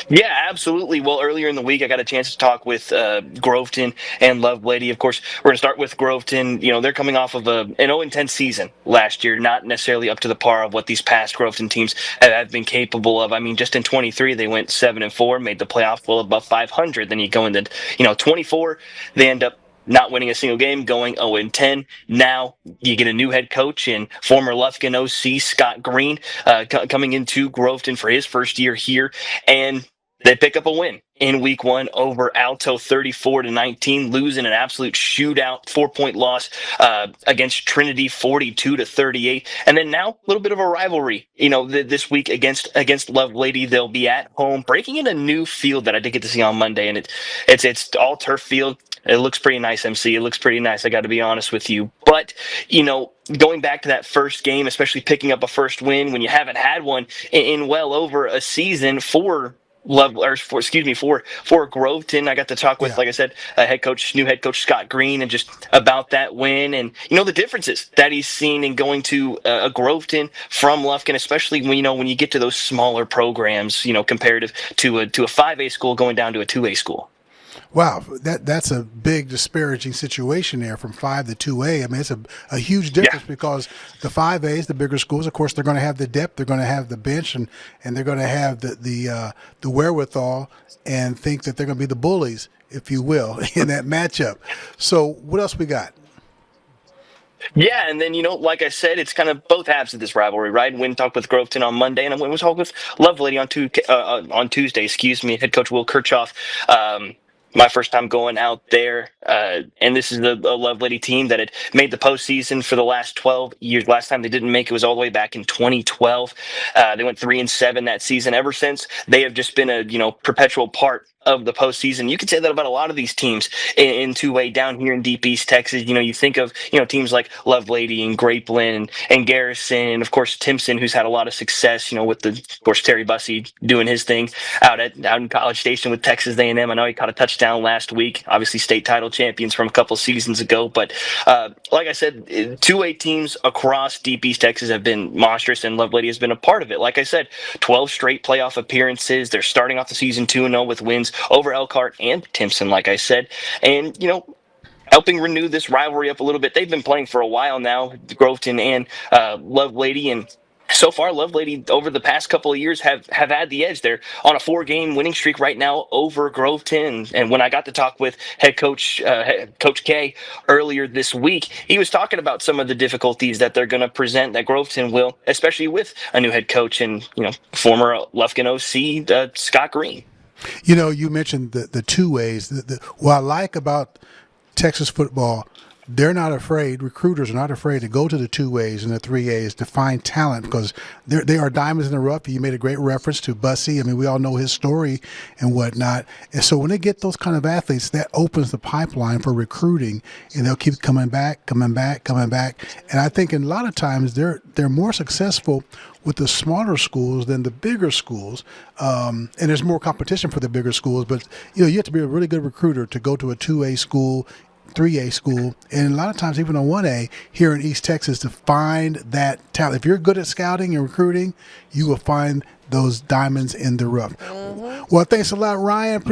Yeah, absolutely. Well, earlier in the week, I got a chance to talk with Groveton and Lovelady. Of course, we're going to start with Groveton. They're coming off of an 0-10 season last year, not necessarily up to the par of what these past Groveton teams have been capable of. I mean, just in 23, they went 7-4, made the playoff well above 500. Then you go into 24, they end up not winning a single game, going 0-10. Now you get a new head coach and former Lufkin OC Scott Green coming into Groveton for his first year here, and they pick up a win in week one over Alto 34-19, losing an absolute shootout 4-point loss against Trinity 42-38. And then now a little bit of a rivalry, this week against Lovelady. They'll be at home, breaking in a new field that I did get to see on Monday, and it's all turf field. It looks pretty nice, MC. It looks pretty nice, I got to be honest with you. But, going back to that first game, especially picking up a first win when you haven't had one in well over a season for Groveton. I got to talk with, Yeah. like I said, new head coach Scott Green, and just about that win and the differences that he's seen in going to a Groveton from Lufkin, especially when you get to those smaller programs, comparative to a 5A school going down to a 2A school. Wow, that's a big disparaging situation there from 5 to 2A. I mean, it's a huge Yeah. difference because the 5As, the bigger schools, of course, they're going to have the depth, they're going to have the bench, and they're going to have the wherewithal and think that they're going to be the bullies, if you will, in that matchup. So what else we got? Yeah, and then like I said, it's kind of both halves of this rivalry, right? Win talked with Groveton on Monday, and I went and talked with Lovelady on Tuesday. Excuse me, head coach Will Kirchhoff. My first time going out there, and this is a Lovelady team that had made the postseason for the last 12 years. Last time they didn't make it was all the way back in 2012. They went 3-7 that season. Ever since, they have just been a perpetual part of the postseason. You could say that about a lot of these teams in 2A down here in Deep East Texas. You think of teams like Lovelady and Grapeland and Garrison, and of course Timpson, who's had a lot of success. With of course Terry Bussey doing his thing out in College Station with Texas A&M. I know he caught a touchdown last week. Obviously state title champions from a couple seasons ago. But like I said, 2A teams across Deep East Texas have been monstrous, and Lovelady has been a part of it. Like I said, 12 straight playoff appearances. They're starting off the season 2-0 with wins over Elkhart and Timpson, like I said. And, helping renew this rivalry up a little bit. They've been playing for a while now, Groveton and Lovelady, and so far, Lovelady over the past couple of years have had the edge. They're on a 4-game winning streak right now over Groveton. And when I got to talk with head coach Coach K earlier this week, he was talking about some of the difficulties that they're going to present, that Groveton will, especially with a new head coach and former Lufkin OC Scott Green. You mentioned the 2As. What I like about Texas football, they're not afraid. Recruiters are not afraid to go to the 2As and the 3As to find talent because they are diamonds in the rough. You made a great reference to Bussey. I mean, we all know his story and whatnot. And so when they get those kind of athletes, that opens the pipeline for recruiting, and they'll keep coming back, coming back, coming back. And I think a lot of times they're more successful with the smaller schools than the bigger schools, and there's more competition for the bigger schools. But you have to be a really good recruiter to go to a 2A school, 3A school, and a lot of times even a 1A here in East Texas to find that talent. If you're good at scouting and recruiting, you will find those diamonds in the rough. Well, thanks a lot, Ryan.